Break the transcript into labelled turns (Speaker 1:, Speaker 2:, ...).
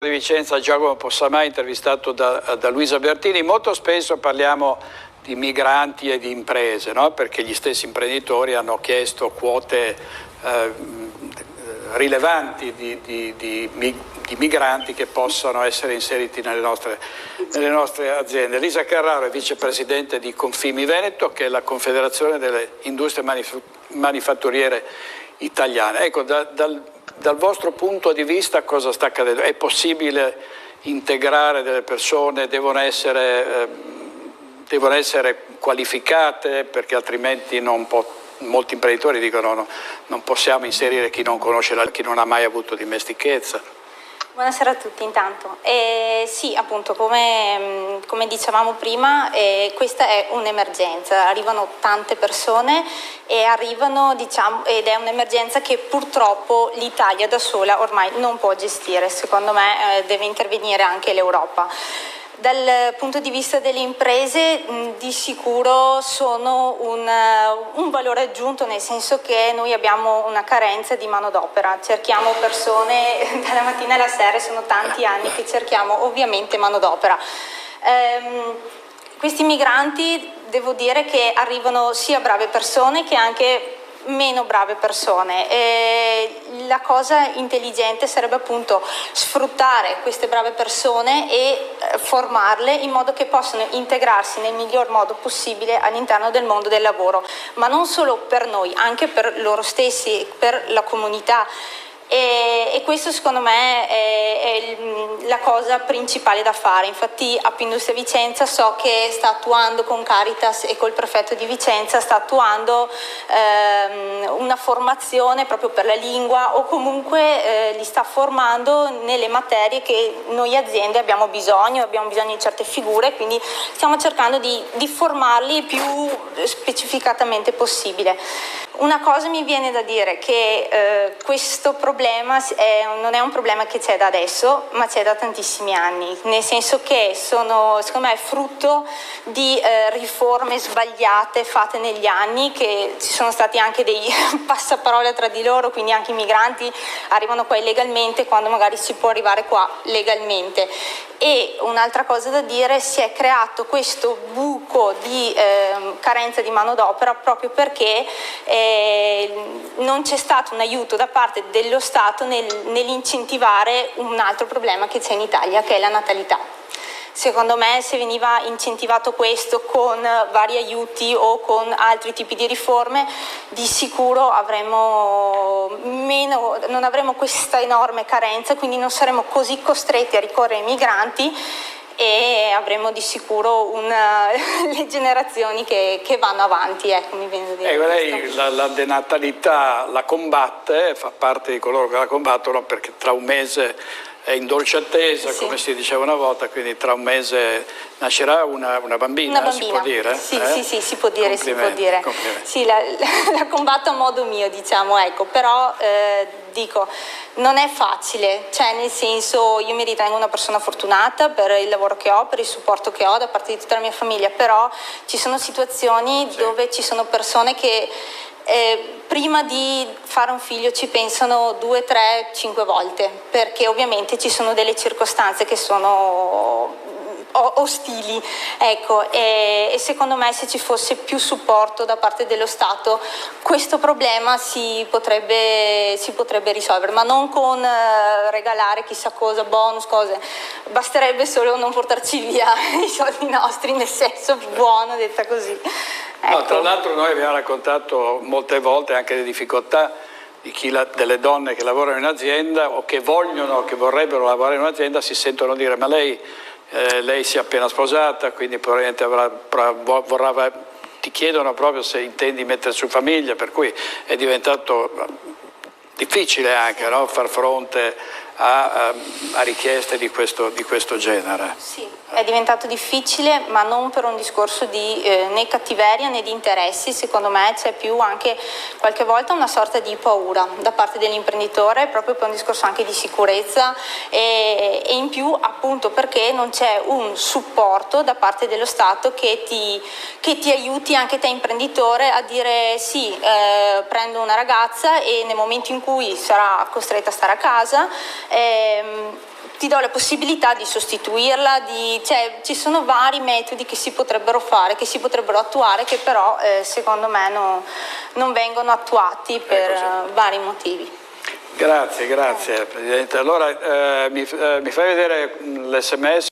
Speaker 1: di Vicenza, Giacomo Possamai, intervistato da Luisa Bertini. Molto spesso parliamo di migranti e di imprese, no? Perché gli stessi imprenditori hanno chiesto quote rilevanti di migranti che possano essere inseriti nelle nostre aziende. Lisa Carraro è vicepresidente di Confimi Veneto, che è la Confederazione delle Industrie Manifatturiere Italiane. Ecco, dal vostro punto di vista cosa sta accadendo? È possibile integrare delle persone? Devono essere qualificate, perché altrimenti molti imprenditori dicono no, non possiamo inserire chi non conosce, chi non ha mai avuto dimestichezza.
Speaker 2: Buonasera a tutti intanto. Sì, appunto, come dicevamo prima, questa è un'emergenza, arrivano tante persone e arrivano, ed è un'emergenza che purtroppo l'Italia da sola ormai non può gestire, secondo me deve intervenire anche l'Europa. Dal punto di vista delle imprese di sicuro sono un valore aggiunto, nel senso che noi abbiamo una carenza di manodopera, cerchiamo persone dalla mattina alla sera, sono tanti anni che cerchiamo ovviamente manodopera. Questi migranti devo dire che arrivano sia brave persone che anche meno brave persone. La cosa intelligente sarebbe appunto sfruttare queste brave persone e formarle in modo che possano integrarsi nel miglior modo possibile all'interno del mondo del lavoro, ma non solo per noi, anche per loro stessi, per la comunità. E questo secondo me è la cosa principale da fare. Infatti Appindustria Vicenza so che sta attuando con Caritas e col prefetto di Vicenza, sta attuando una formazione proprio per la lingua, o comunque li sta formando nelle materie che noi aziende abbiamo bisogno di certe figure, quindi stiamo cercando di formarli più specificatamente possibile. Una cosa mi viene da dire che questo problema non è un problema che c'è da adesso, ma c'è da tantissimi anni, nel senso che secondo me è frutto di riforme sbagliate fatte negli anni, che ci sono stati anche dei passaparole tra di loro, quindi anche i migranti arrivano qua illegalmente quando magari si può arrivare qua legalmente. E un'altra cosa da dire, si è creato questo buco di carenza di manodopera proprio perché non c'è stato un aiuto da parte dello Stato nell'incentivare un altro problema che c'è in Italia, che è la natalità. Secondo me, se veniva incentivato questo con vari aiuti o con altri tipi di riforme, di sicuro non avremo questa enorme carenza, quindi non saremo così costretti a ricorrere ai migranti e avremo di sicuro le generazioni che vanno avanti, ecco, mi viene da dire.
Speaker 1: Lei la denatalità la combatte, fa parte di coloro che la combattono, perché tra un mese è in dolce attesa, sì, come si diceva una volta, quindi tra un mese nascerà una bambina, si può dire?
Speaker 2: Sì, sì, si può dire, si può dire. Sì, la combatto a modo mio, diciamo, ecco, però dico, non è facile, cioè nel senso, io mi ritengo una persona fortunata per il lavoro che ho, per il supporto che ho da parte di tutta la mia famiglia, però ci sono situazioni dove ci sono persone che prima di fare un figlio ci pensano 2, 3, 5 volte, perché ovviamente ci sono delle circostanze che sono ostili, ecco, e secondo me se ci fosse più supporto da parte dello Stato questo problema si potrebbe risolvere, ma non con regalare chissà cosa, bonus, cose, basterebbe solo non portarci via i soldi nostri, nel senso buono, detta così. Ecco.
Speaker 1: No, tra l'altro noi abbiamo raccontato molte volte anche le difficoltà delle donne che lavorano in azienda o che vorrebbero lavorare in un'azienda, si sentono dire ma lei si è appena sposata, quindi probabilmente ti chiedono proprio se intendi mettere su famiglia, per cui è diventato difficile anche, no? Far fronte a richieste di questo genere.
Speaker 2: Sì, è diventato difficile, ma non per un discorso di né cattiveria né di interessi. Secondo me c'è più anche qualche volta una sorta di paura da parte dell'imprenditore, proprio per un discorso anche di sicurezza e in più appunto perché non c'è un supporto da parte dello Stato che ti aiuti anche te imprenditore a dire sì, prendo una ragazza e nel momento in cui sarà costretta a stare a casa ti do la possibilità di sostituirla, cioè, ci sono vari metodi che si potrebbero fare, che si potrebbero attuare, che però secondo me non vengono attuati per vari motivi.
Speaker 1: Grazie Presidente. Allora mi fai vedere l'SMS?